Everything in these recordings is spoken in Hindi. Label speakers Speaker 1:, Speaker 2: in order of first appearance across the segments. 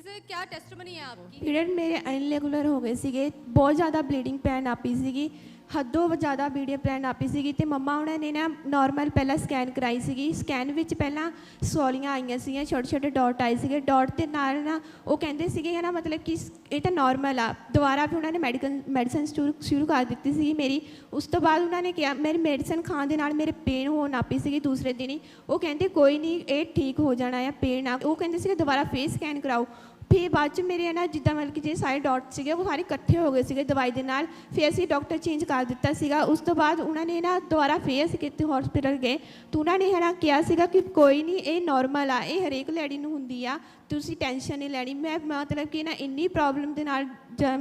Speaker 1: सिस्टर क्या टेस्टमनी है आपकी?
Speaker 2: पीरियड मेरे अनरेगुलर हो गए ਸੀਗੇ, ਬਹੁਤ ਜ਼ਿਆਦਾ ਬਲੀਡਿੰਗ ਪੈਣ ਆਪੀ ਸੀਗੀ, ਹੱਦੋਂ ਜ਼ਿਆਦਾ ਬਲੀਡਿੰਗ ਪੈਣ ਆਪੀ ਸੀਗੀ ਤੇ ਮੰਮਾ ਉਹਨਾਂ ਨੇ ਨਾ ਨਾਰਮਲ ਪਹਿਲਾਂ ਸਕੈਨ ਕਰਾਈ ਸੀਗੀ। ਸਕੈਨ ਵਿੱਚ ਪਹਿਲਾਂ ਸਵਾਲੀਆਂ ਆਈਆਂ ਸੀਗੀਆਂ, ਛੋਟੇ ਛੋਟੇ ਡਾਟ ਆਏ ਸੀਗੇ। ਡਾਟ ਦੇ ਨਾਲ ਨਾ ਉਹ ਕਹਿੰਦੇ ਸੀਗੇ ਨਾ ਮਤਲਬ ਕਿ ਇਹ ਤਾਂ ਨਾਰਮਲ ਆ। ਦੁਬਾਰਾ ਫਿਰ ਉਹਨਾਂ ਨੇ ਮੈਡੀਸਨ ਸ਼ੁਰੂ ਕਰ ਦਿੱਤੀ ਸੀਗੀ ਮੇਰੀ। ਉਸ ਤੋਂ ਬਾਅਦ ਉਹਨਾਂ ਨੇ ਕਿਹਾ ਮੇਰੀ ਮੈਡੀਸਨ ਖਾਣ ਦੇ ਨਾਲ ਮੇਰੇ ਪੇਨ ਹੋਣ ਆਪੀ ਸੀਗੀ ਦੂਸਰੇ ਦਿਨ ਹੀ। ਉਹ ਕਹਿੰਦੇ ਕੋਈ ਨਹੀਂ ਇਹ ਠੀਕ ਹੋ ਜਾਣਾ ਆ ਪੇਨ ਆ। ਉਹ ਕਹਿੰਦੇ ਸੀਗੇ ਦੁਬਾਰਾ ਫੇਰ ਸਕੈਨ ਕਰਾਓ। फिर बाद मेरे ना जिदा मतलब कि जो सारे डॉट से वो सारे इकट्ठे हो गए थे दवाई के नाल। फिर असी डॉक्टर चेंज कर दिता सीगा। उस तो बाद उन्होंने ना दोबारा फिर असी कितने हॉस्पिटल गए तो उन्होंने है ना कहा सीगा कि कोई नहीं ये नॉर्मल आ, ये हरेक लैडी नूं हुंदी आ, तुसीं टेंशन नहीं लैनी। मैं मतलब कि ना इन्नी प्रॉब्लम के नाल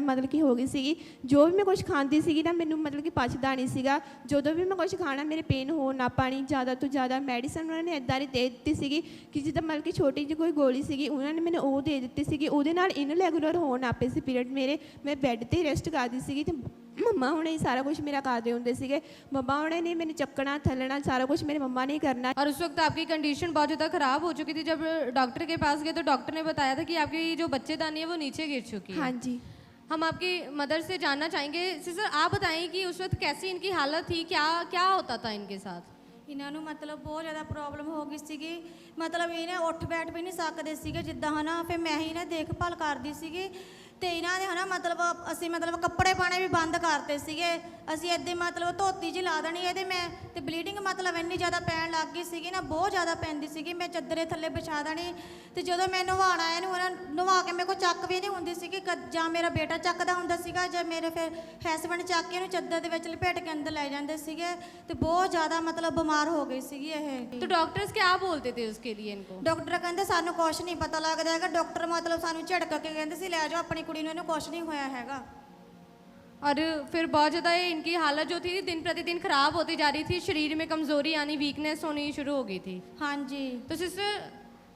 Speaker 2: मतलब कि हो गई सी। जो भी मैं कुछ खाती सी ना मैनू मतलब कि पचदा नहीं सीगा। जो भी मैं कुछ खाना मेरे पेन हो ना पानी ज़्यादा तो ज़्यादा। मैडिसन उन्होंने इदा की दे दी सी कि जिदा मतलब कि छोटी जी कोई गोली सी उन्होंने मैंने वो दे दी सी। ਉਹਦੇ ਨਾਲ ਇਨਰੈਗੂਲਰ ਹੋਣ ਆਪੇ ਸੀ ਪੀਰੀਅਡ ਮੇਰੇ। मैं ਬੈੱਡ ਤੇ ਰੈਸਟ ਕਰਦੀ ਸੀਗੀ ਤੇ ਮੰਮਾ ਹੁਣੇ ਹੀ ਸਾਰਾ कुछ मेरा ਕਰਦੇ ਹੁੰਦੇ ਸੀਗੇ। ਮੰਮਾ ਹੁਣੇ ने मैंने चक्कना थलना सारा कुछ मेरे मम्मा ने करना।
Speaker 1: और उस वक्त आपकी कंडीशन बहुत ज़्यादा ख़राब हो चुकी थी। जब डॉक्टर के पास गए तो डॉक्टर ने बताया था कि आपकी जो बच्चेदानी है वो नीचे गिर चुकी है।
Speaker 2: हाँ जी।
Speaker 1: हम आपकी मदर से जानना चाहेंगे। सिस्टर आप बताएं कि उस वक्त कैसी इनकी हालत थी, क्या क्या होता था इनके साथ?
Speaker 3: ਇਹਨਾਂ ਨੂੰ ਮਤਲਬ ਬਹੁਤ ਜ਼ਿਆਦਾ ਪ੍ਰੋਬਲਮ ਹੋ ਗਈ ਸੀਗੀ। ਮਤਲਬ ਇਹਨੇ ਉੱਠ ਬੈਠ ਵੀ ਨਹੀਂ ਸਕਦੇ ਸੀਗੇ ਜਿੱਦਾਂ ਹੈ ਨਾ। ਫਿਰ ਮੈਂ ਹੀ ਨਾ ਦੇਖਭਾਲ ਕਰਦੀ ਸੀਗੀ ਤੇ ਇਹਨਾਂ ਦੇ ਹੈ ਨਾ ਮਤਲਬ ਅਸੀਂ ਮਤਲਬ ਕੱਪੜੇ ਪਾਣੇ ਵੀ ਬੰਦ ਕਰਤੇ ਸੀਗੇ। ਅਸੀਂ ਇੱਦਾਂ ਮਤਲਬ ਧੋਤੀ ਜਿਹੀ ਲਾ ਦੇਣੀ ਇਹਦੇ ਮੈਂ ਤੇ ਬਲੀਡਿੰਗ ਮਤਲਬ ਇੰਨੀ ਜ਼ਿਆਦਾ ਪੈਣ ਲੱਗ ਗਈ ਸੀਗੀ ਨਾ, ਬਹੁਤ ਜ਼ਿਆਦਾ ਪੈਂਦੀ ਸੀਗੀ। ਮੈਂ ਚੱਦਰੇ ਥੱਲੇ ਵਿਛਾ ਦੇਣੀ ਤੇ ਜਦੋਂ ਮੈਂ ਨਵਾਉਣਾ ਇਹਨੂੰ ਨਾ ਨਵਾ ਕੇ ਮੇਰੇ ਕੋਲ ਚੱਕ ਵੀ ਨਹੀਂ ਹੁੰਦੀ ਸੀਗੀ। ਜਾਂ ਮੇਰਾ ਬੇਟਾ ਚੱਕਦਾ ਹੁੰਦਾ ਸੀਗਾ ਜਾਂ ਮੇਰੇ ਫਿਰ ਹਸਬੈਂਡ ਚੱਕ ਕੇ ਇਹਨੂੰ ਚੱਦਰ ਦੇ ਵਿੱਚ ਲਪੇਟ ਕੇ ਅੰਦਰ ਲੈ ਜਾਂਦੇ ਸੀਗੇ ਤੇ ਬਹੁਤ ਜ਼ਿਆਦਾ ਮਤਲਬ ਬਿਮਾਰ ਹੋ ਗਈ ਸੀਗੀ ਇਹ।
Speaker 1: तो डॉक्टर्स क्या बोलते थे उसके लिए इनको?
Speaker 3: ਡਾਕਟਰ ਕਹਿੰਦੇ ਸਾਨੂੰ ਕੁਛ ਨਹੀਂ ਪਤਾ ਲੱਗਦਾ ਹੈਗਾ। ਡਾਕਟਰ ਮਤਲਬ ਸਾਨੂੰ ਝੜਕ ਕੇ ਕਹਿੰਦੇ ਸੀ ਲੈ ਜਾਓ ਆਪਣੀ ਕੁੜੀ ਨੂੰ, ਇਹਨੂੰ ਕੁਛ ਨਹੀਂ ਹੋਇਆ ਹੈਗਾ।
Speaker 1: और फिर बहुत ज़्यादा इनकी हालत जो थी दिन प्रतिदिन ख़राब होती जा रही थी, शरीर में कमज़ोरी आनी, वीकनेस होनी शुरू हो गई थी।
Speaker 3: हाँ जी।
Speaker 1: तो सिस्टर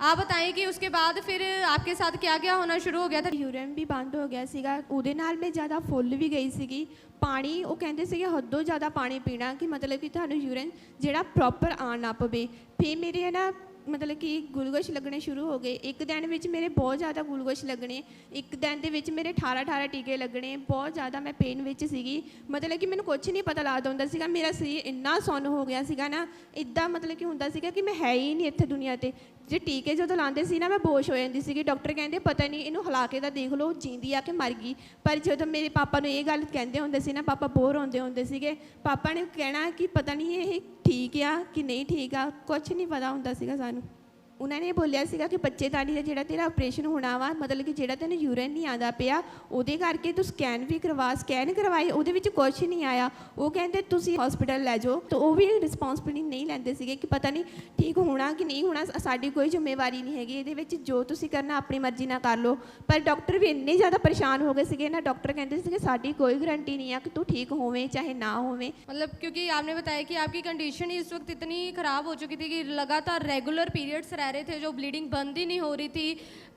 Speaker 1: आप बताएं कि उसके बाद फिर आपके साथ क्या क्या होना शुरू हो गया था?
Speaker 2: यूरिन भी बंद हो गया ਸੀਗਾ। ਉਹਦੇ ਨਾਲ ਮੈਂ ज़्यादा फुੱਲ भी गई ਸੀਗੀ। ਪਾਣੀ ਉਹ ਕਹਿੰਦੇ ਸੀਗੇ ਹੱਦੋਂ ज़्यादा ਪਾਣੀ ਪੀਣਾ ਕਿ ਮਤਲਬ ਕਿ ਤੁਹਾਨੂੰ ਯੂਰਿਨ ਜਿਹੜਾ ਪ੍ਰੋਪਰ ਆਉਣ ਨਾ ਪਵੇ। ਫਿਰ ਮੇਰੇ ਹੈ ਨਾ मतलब कि ग्लूकोज लगने शुरू हो गए। एक दिन में मेरे बहुत ज़्यादा ग्लूकोज लगने, एक दिन के मेरे 18 टीके लगने। बहुत ज़्यादा मैं पेन में सीगी। मतलब कि मैंने कुछ नहीं पता लगता होंदा सीगा। मेरा शरीर इन्ना सुन्न हो गया सीगा ना, इदा मतलब कि होंदा सीगा कि मैं है ही नहीं इत्थे दुनिया ते। जे टीके जो लाते सी ना मैं बेहोश हो जाती सी। डॉक्टर कहते पता नहीं इनू हिला के देख लो जींदी आ कि मर गई। पर जो मेरे पापा ने यह गल कहते होंदे सी ना, पापा बोर होंदे होंदे सीगे। पापा ने कहना कि पता नहीं ये ठीक आ कि नहीं ठीक आ, कुछ नहीं पता होंदा सीगा सानू। उन्होंने बोलिया सीगा कि बच्चेदानी का जिहड़ा तेरा ऑपरेशन होना वा, मतलब कि जिहड़ा तेन यूरिन नहीं आता पिया उहदे करके तू स्कैन भी करवा। स्कैन करवाई उहदे विच कुछ नहीं आया। वो कहते तुसीं हॉस्पिटल लै जाओ। तो वो भी रिस्पॉन्सिबिलिटी नहीं लैंदे सीगे कि पता नहीं ठीक होना कि नहीं होना, साडी कोई जिम्मेवारी नहीं हैगी इहदे विच, जो तुसीं करना अपनी मर्जी नाल कर लो। पर डॉक्टर भी इन्ने ज़्यादा परेशान हो गए सीगे ना। डॉक्टर कहते सीगे साडी कोई गारंटी नहीं है कि तू ठीक होवें चाहे ना होवें।
Speaker 1: मतलब क्योंकि आपने बताया कि आपकी कंडीशन ही इस वक्त इतनी ख़राब हो चुकी थी कि लगातार रेगुलर पीरियड्स रह रहे थे, जो ब्लीडिंग बंद ही नहीं हो रही थी।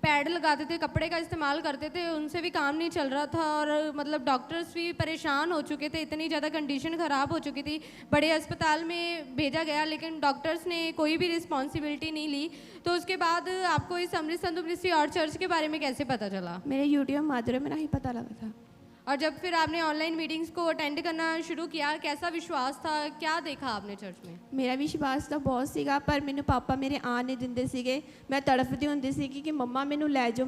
Speaker 1: पैड लगाते थे, कपड़े का इस्तेमाल करते थे, उनसे भी काम नहीं चल रहा था। और मतलब डॉक्टर्स भी परेशान हो चुके थे, इतनी ज़्यादा कंडीशन ख़राब हो चुकी थी। बड़े अस्पताल में भेजा गया लेकिन डॉक्टर्स ने कोई भी रिस्पॉन्सिबिलिटी नहीं ली। तो उसके बाद आपको इस अमृत संत मिनिस्ट्री और चर्च के बारे में कैसे पता चला?
Speaker 2: मेरे यूट्यूब माध्यम में ही पता लगा था।
Speaker 1: और जब फिर आपने ऑनलाइन मीटिंग्स को अटेंड करना शुरू किया, कैसा विश्वास था, क्या देखा आपने चर्च में?
Speaker 2: मेरा विश्वास तो बहुत सीगा, पर मैनू पापा मेरे आन नहीं दिंदे सीगे। मैं तड़फदी हुंदी सी कि मम्मा मैनू लै जाओ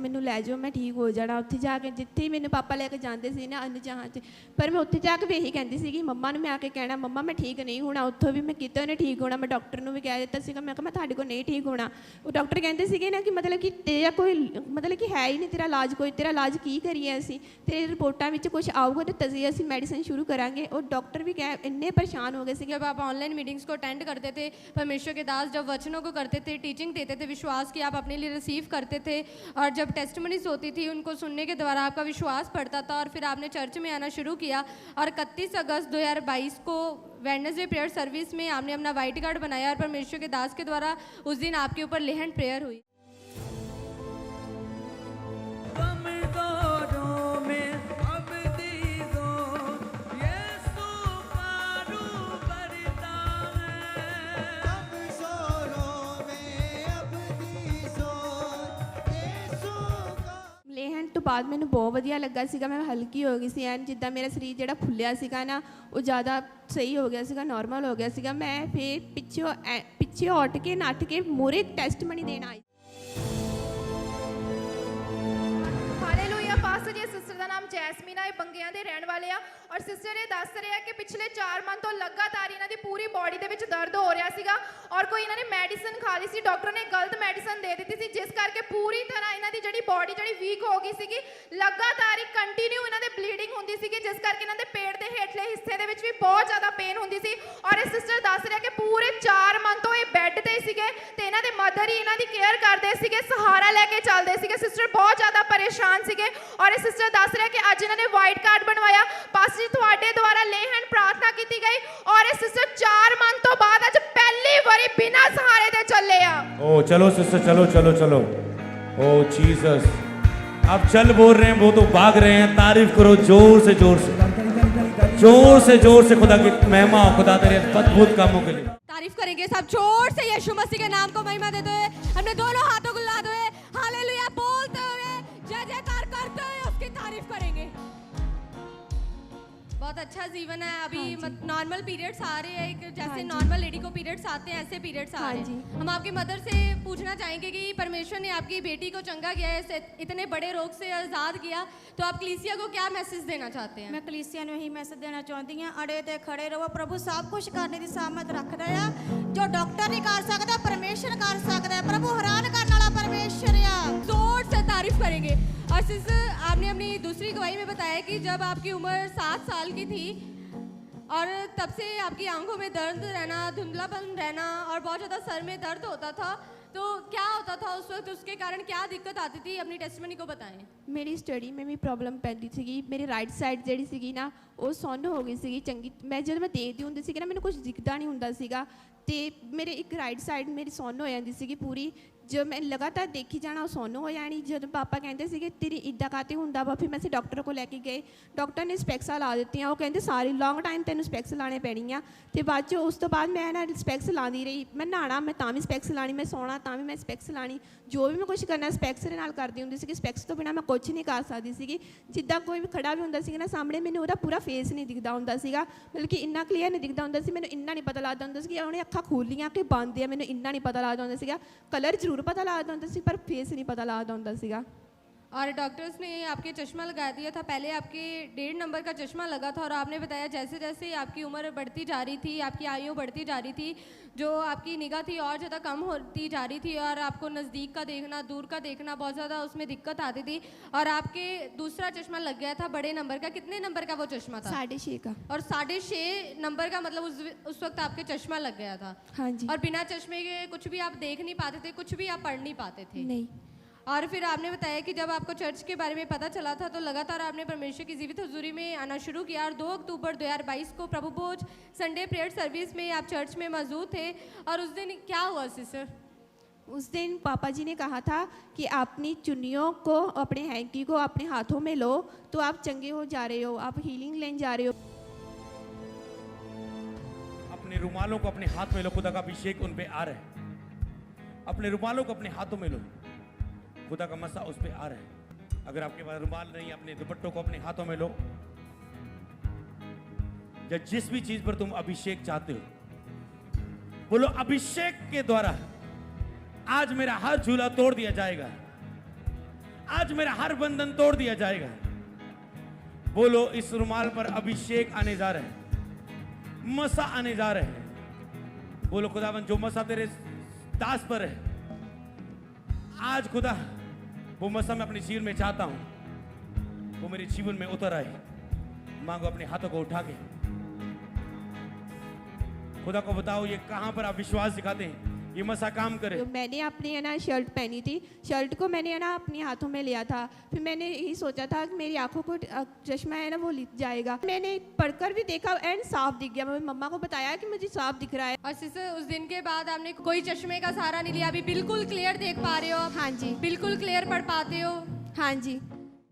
Speaker 2: मैं ठीक हो जाना। उत्थे जाके जिथे मैनू पापा लैके जाते सी ना अन्य जहाँ से, पर मैं उत्थे जाके भी यही कहती सी कि मम्मा ने मैं आके कहना मम्मा मैं ठीक नहीं होना। उत्थों भी मैं कितों नहीं ठीक होना। मैं डॉक्टर ने भी कह दिता सीगा, मैं कहा मैं तुहाडे कोल नहीं ठीक होना। वो डॉक्टर कहते सीगे ना कि मतलब कि तेरा कोई मतलब कि है ही नहीं तेरा इलाज, कोई तेरा इलाज की करिए असीं, तेरे रिपोर्टां विच कुछ आऊगा तो तभी असीं मेडिसिन शुरू करांगे। और डॉक्टर भी कह इन्ने परेशान हो गए थे।
Speaker 1: जब आप ऑनलाइन मीटिंग्स को अटेंड करते थे, परमेश्वर के दास जब वचनों को करते थे, टीचिंग देते थे, विश्वास की आप अपने लिए रिसीव करते थे, और जब टेस्टमनीज होती थी उनको सुनने के द्वारा आपका विश्वास बढ़ता था, और फिर आपने चर्च में आना शुरू किया। और 31 अगस्त 2022 को वेडनेसडे प्रेयर सर्विस में आपने अपना वाइट कार्ड बनाया और परमेश्वर के दास के द्वारा उस दिन आपके ऊपर लेहन प्रेयर हुई।
Speaker 2: ਤੋਂ ਬਾਅਦ ਮੈਨੂੰ ਬਹੁਤ ਵਧੀਆ ਲੱਗਾ ਸੀਗਾ, ਮੈਂ ਹਲਕੀ ਹੋ ਗਈ ਸੀ ਐਨ ਜਿੱਦਾਂ ਮੇਰਾ ਸਰੀਰ ਜਿਹੜਾ ਫੁੱਲਿਆ ਸੀਗਾ ਨਾ ਉਹ ਜ਼ਿਆਦਾ ਸਹੀ ਹੋ ਗਿਆ ਸੀਗਾ, ਨਾਰਮਲ ਹੋ ਗਿਆ ਸੀਗਾ। ਮੈਂ ਫਿਰ ਪਿੱਛੇ ਉੱਠ ਕੇ ਨੱਠ ਕੇ ਮੂਹਰੇ ਟੈਸਟਮਨੀ ਦੇਣ ਆਈ।
Speaker 4: ਹਾਲੇਲੂਇਆ। ਪਾਸਟਰ ਜੀ ਸਿਸਟਰ ਦਾ ਨਾਮ ਜੈਸਮੀਨ ਹੈ, ਇਹ ਬੰਗਿਆਂ ਦੇ ਰਹਿਣ ਵਾਲੇ ਆ ਔਰ ਸਿਸਟਰ ਇਹ ਦੱਸ ਰਹੇ ਆ ਕਿ ਪਿਛਲੇ 4 ਮੰਥ ਤੋਂ ਲਗਾਤਾਰ ਇਹਨਾਂ ਦੀ ਪੂਰੀ ਬਾਡੀ ਦੇ ਵਿੱਚ ਦਰਦ ਹੋ ਰਿਹਾ ਸੀਗਾ ਔਰ ਕੋਈ ਇਹਨਾਂ ਨੇ ਮੈਡੀਸਨ ਖਾ ਲਈ ਸੀ, ਡਾਕਟਰ ਨੇ ਗਲਤ ਮੈਡੀਸਨ ਦੇ ਦਿੱਤੀ ਸੀ ਜਿਸ ਕਰਕੇ ਪੂਰੀ ਤਰ੍ਹਾਂ ਇਹਨਾਂ ਦੀ ਜਿਹੜੀ ਬਾਡੀ ਜਿਹੜੀ ਵੀਕ ਹੋ ਗਈ ਸੀਗੀ। ਲਗਾਤਾਰ ਹੀ ਕੰਟੀਨਿਊ ਇਹਨਾਂ ਦੇ ਬਲੀਡਿੰਗ ਹੁੰਦੀ ਸੀਗੀ ਜਿਸ ਕਰਕੇ ਇਹਨਾਂ ਦੇ ਪੇਟ ਦੇ ਹੇਠਲੇ ਹਿੱਸੇ ਦੇ ਵਿੱਚ ਵੀ ਬਹੁਤ ਜ਼ਿਆਦਾ ਪੇਨ ਹੁੰਦੀ ਸੀ ਔਰ ਇਹ ਸਿਸਟਰ ਦੱਸ ਰਿਹਾ ਕਿ ਪੂਰੇ 4 ਮੰਥ ਤੋਂ ਇਹ ਬੈੱਡ ਤੇ ਸੀਗੇ ਤੇ ਇਹਨਾਂ ਦੇ ਮਦਰ ਹੀ ਇਹਨਾਂ ਦੀ ਕੇਅਰ ਕਰਦੇ ਸੀਗੇ, ਸਹਾਰਾ ਲੈ ਕੇ ਚੱਲਦੇ ਸੀਗੇ। ਸਿਸਟਰ ਬਹੁਤ ਜ਼ਿਆਦਾ ਪਰੇਸ਼ਾਨ ਸੀਗੇ ਔਰ ਇਹ ਸਿਸਟਰ ਦੱਸ ਰਿਹਾ ਕਿ ਅੱਜ ਇਹਨਾਂ ਨੇ ਵਾਈਟ ਕਾਰਡ ਬਣਵਾਇਆ। ਪਾਸਟਰ ਜੀ ਤੁਹਾਡੇ ਦੁਆਰਾ ਲੇ ਹੈਂਡ ਪ੍ਰਾਰਥਨਾ ਕੀਤੀ ਗਈ ਔਰ ਇਹ ਸਿਸਟਰ 4 ਮੰਥ ਤੋਂ ਬਾਅਦ ਅੱਜ ਪਹਿਲੀ ਵਾਰੀ ਬਿਨਾਂ ਸਹਾਰੇ ਦੇ ਚੱਲੇ ਆ।
Speaker 5: ओ चलो सिस्टर, चलो चलो चलो। ओ जीसस, आप चल बोल रहे हैं, वो तो भाग रहे हैं। तारीफ करो जोर से जोर से, जोर से जोर से खुदा की महिमा, खुदा तेरे अद्भुत कामों के लिए
Speaker 1: तारीफ करेंगे सब जोर से यीशु मसीह के नाम को महिमा देते हुए, हमने दोनों हाथों को हिलाते हुए हालेलुया बोलते हुए जय जयकार करते हुए उसकी तारीफ करेंगे। बहुत अच्छा जीवन है। अभी नॉर्मल पीरियड्स आ रहे हैं, एक जैसे नॉर्मल लेडी को पीरियड्स आते हैं ऐसे पीरियड्स आ रहे हैं। हम आपकी मदर से पूछना चाहेंगे कि परमेश्वर ने आपकी बेटी को चंगा किया है, इतने बड़े रोग से आज़ाद किया, तो आप कलीसिया को क्या मैसेज देना चाहते हैं?
Speaker 3: ਮੈਂ ਕਲੀਸਿਆ ਨੂੰ ਇਹੀ ਮੈਸੇਜ ਦੇਣਾ ਚਾਹੁੰਦੀ ਹਾਂ, ਅੜੇ ਤੇ ਖੜੇ ਰਹੋ। ਪ੍ਰਭੂ ਸਭ ਕੁਝ ਕਰਨੇ ਦੀ ਸਾਮਰਥ ਰੱਖਦਾ ਆ, ਜੋ ਡਾਕਟਰ ਨਹੀਂ ਕਰ ਸਕਦਾ ਪਰਮੇਸ਼ਰ ਕਰ ਸਕਦਾ ਹੈ। ਪ੍ਰਭੂ ਹੈਰਾਨ ਕਰਨ ਵਾਲਾ ਪਰਮੇਸ਼ਰ ਆ।
Speaker 1: जोर से तारीफ करेंगे। और सिस्टर आपने अपनी दूसरी गवाही में बताया कि जब आपकी उम्र 7 साल की थी और तब से आपकी आंखों में दर्द रहना, धुंधलापन रहना और बहुत ज़्यादा सर में दर्द होता था, तो क्या होता था उस वक्त, उसके कारण क्या दिक्कत आती थी? अपनी टेस्टमनी को बताएं।
Speaker 2: ਮੇਰੀ ਸਟੱਡੀ में ਵੀ ਪ੍ਰੋਬਲਮ ਪੈਂਦੀ ਸੀਗੀ। ਮੇਰੀ ਰਾਈਟ ਸਾਈਡ ਜਿਹੜੀ ਸੀਗੀ ਨਾ ਉਹ ਸੁੰਨ ਹੋ ਗਈ ਸੀਗੀ ਚੰਗੀ। ਮੈਂ ਜਦੋਂ ਮੈਂ ਦੇਖਦੀ ਹੁੰਦੀ ਸੀਗੀ ਨਾ ਮੈਨੂੰ ਕੁਝ ਦਿਖਦਾ ਨਹੀਂ ਹੁੰਦਾ ਸੀਗਾ ਤੇ ਮੇਰੇ ਇੱਕ ਰਾਈਟ ਸਾਈਡ ਮੇਰੀ ਸੁੰਨ ਹੋ ਜਾਂਦੀ ਸੀਗੀ ਪੂਰੀ। ਜੋ ਮੈਂ ਲਗਾਤਾਰ ਦੇਖੀ ਜਾਣਾ ਉਹ ਸੁੰਨ ਹੋ ਜਾਣੀ। ਜਦੋਂ ਪਾਪਾ ਕਹਿੰਦੇ ਸੀਗੇ ਤੇਰੀ ਇੱਦਾਂ ਕਾਤੇ ਹੁੰਦਾ ਵਾ, ਫਿਰ ਮੈਂ ਡਾਕਟਰ ਕੋਲ ਲੈ ਕੇ ਗਏ। ਡਾਕਟਰ ਨੇ ਸਪੈਕਸਾਂ ਲਾ ਦਿੱਤੀਆਂ। ਉਹ ਕਹਿੰਦੇ ਸਾਰੀ ਲੌਂਗ ਟਾਈਮ ਤੈਨੂੰ ਸਪੈਕਸ ਲਾਣੇ ਪੈਣੀਆਂ। ਤੇ ਬਾਅਦ 'ਚ ਉਸ ਤੋਂ ਬਾਅਦ ਮੈਂ ਨਾ ਸਪੈਕਸ ਲਾਉਂਦੀ ਰਹੀ। ਮੈਂ ਨਹਾਉਣਾ ਮੈਂ ਤਾਂ ਵੀ ਸਪੈਕਸ ਲਾਣੀ, ਮੈਂ ਸੌਣਾ ਤਾਂ ਵੀ ਮੈਂ ਸਪੈਕਸ ਲਾਣੀ। ਜੋ ਵੀ ਮੈਂ ਕੁਝ ਕਰਨਾ ਸਪੈਕਸ ਦੇ ਨਾਲ ਕਰਦੀ ਹੁੰਦੀ ਸੀਗੀ। ਸਪੈਕਸ ਤੋਂ ਬਿਨਾਂ ਮੈਂ ਕੁਝ ਨਹੀਂ ਕਰ ਸਕਦੀ ਸੀਗੀ। ਜਿੱਦਾਂ ਕੋਈ ਵੀ ਖੜਾ ਵੀ ਹੁੰਦਾ ਸੀਗਾ ਨਾ ਸਾਹਮਣੇ, ਮੈਨੂੰ ਉਹਦਾ ਪੂਰਾ ਫੇਸ ਨਹੀਂ ਦਿਖਦਾ ਹੁੰਦਾ ਸੀਗਾ, ਮਤਲਬ ਕਿ ਇੰਨਾ ਕਲੀਅਰ ਨਹੀਂ ਦਿਖਦਾ ਹੁੰਦਾ ਸੀ। ਮੈਨੂੰ ਇੰਨਾ ਨਹੀਂ ਪਤਾ ਲੱਗਦਾ ਹੁੰਦਾ ਸੀ ਕਿ ਉਹਨੇ ਅੱਖਾਂ ਖੋਲੀਆਂ ਕਿ ਬੰਦ ਆ, ਮੈਨੂੰ ਇੰਨਾ ਨਹੀਂ ਪਤਾ ਲੱਗਦਾ ਹੁੰਦਾ ਸੀਗਾ। ਕਲਰ ਜ਼ਰੂਰ ਪਤਾ ਲੱਗਦਾ ਹੁੰਦਾ ਸੀ पर फेस नहीं पता लगता ਹੁੰਦਾ ਸੀਗਾ।
Speaker 1: और डॉक्टर्स ने आपके चश्मा लगा दिया था, पहले आपके 1.5 नंबर का चश्मा लगा था और आपने बताया जैसे जैसे आपकी उम्र बढ़ती जा रही थी, आपकी आयु बढ़ती जा रही थी, जो आपकी निगाह थी और ज़्यादा कम होती जा रही थी और आपको नज़दीक का देखना, दूर का देखना बहुत ज़्यादा उसमें दिक्कत आती थी। और आपके दूसरा चश्मा लग गया था बड़े नंबर का। कितने नंबर का वो चश्मा था?
Speaker 2: 6.5 का।
Speaker 1: और 6.5 नंबर का मतलब उस वक्त आपके चश्मा लग गया था।
Speaker 2: हाँ जी।
Speaker 1: और बिना चश्मे के कुछ भी आप देख नहीं पाते थे, कुछ भी आप पढ़ नहीं पाते थे।
Speaker 2: नहीं।
Speaker 1: और फिर आपने बताया कि जब आपको चर्च के बारे में पता चला था तो लगातार आपने परमेश्वर की जीवित हुजूरी में आना शुरू किया और 2 अक्टूबर 2022 को प्रभु भोज संडे प्रेयर सर्विस में आप चर्च में मौजूद थे। और उस दिन क्या हुआ सिस्टर?
Speaker 2: उस दिन पापा जी ने कहा था कि अपनी चुन्नियों को, अपने हैंकी को अपने हाथों में लो तो आप चंगे हो जा रहे हो, आप हीलिंग लेने जा रहे हो।
Speaker 5: अपने रुमालों को अपने हाथ में लो, खुदा का अभिषेक उन पे आ रहा है। अपने रुमालों को अपने हाथों में लो, खुदा का मसा उस पे आ रहा है। अगर आपके पास रुमाल नहीं, अपने दुपट्टों को अपने हाथों में लो। या जिस भी चीज पर तुम अभिषेक चाहते हो, बोलो अभिषेक के द्वारा आज मेरा हर झूला तोड़ दिया जाएगा, आज मेरा हर बंधन तोड़ दिया जाएगा। बोलो इस रुमाल पर अभिषेक आने जा रहा है, मसा आने जा रहा है। बोलो खुदावन जो मसा तेरे दास पर है, आज खुदा वो मसा मैं अपने जीवन में चाहता हूं वो मेरे जीवन में उतर आए। मांगो अपने हाथों को उठा के खुदा को बताओ ये कहां पर आप विश्वास दिखाते हैं ये मसा काम करे।
Speaker 2: तो मैंने अपनी है ना शर्ट पहनी थी, शर्ट को मैंने है ना अपने हाथों में लिया था। फिर मैंने यही सोचा था कि मेरी आंखों को चश्मा है ना वो लिख जाएगा। मैंने पढ़कर भी देखा एंड साफ दिख गया। मैंने मम्मा को बताया कि मुझे साफ दिख रहा है।
Speaker 1: और सिस्टर उस दिन के बाद आपने कोई चश्मे का सहारा नहीं लिया, अभी बिल्कुल क्लियर देख पा रहे हो आप?
Speaker 2: हाँ जी।
Speaker 1: बिल्कुल क्लियर पढ़ पाते हो?
Speaker 2: हाँ जी।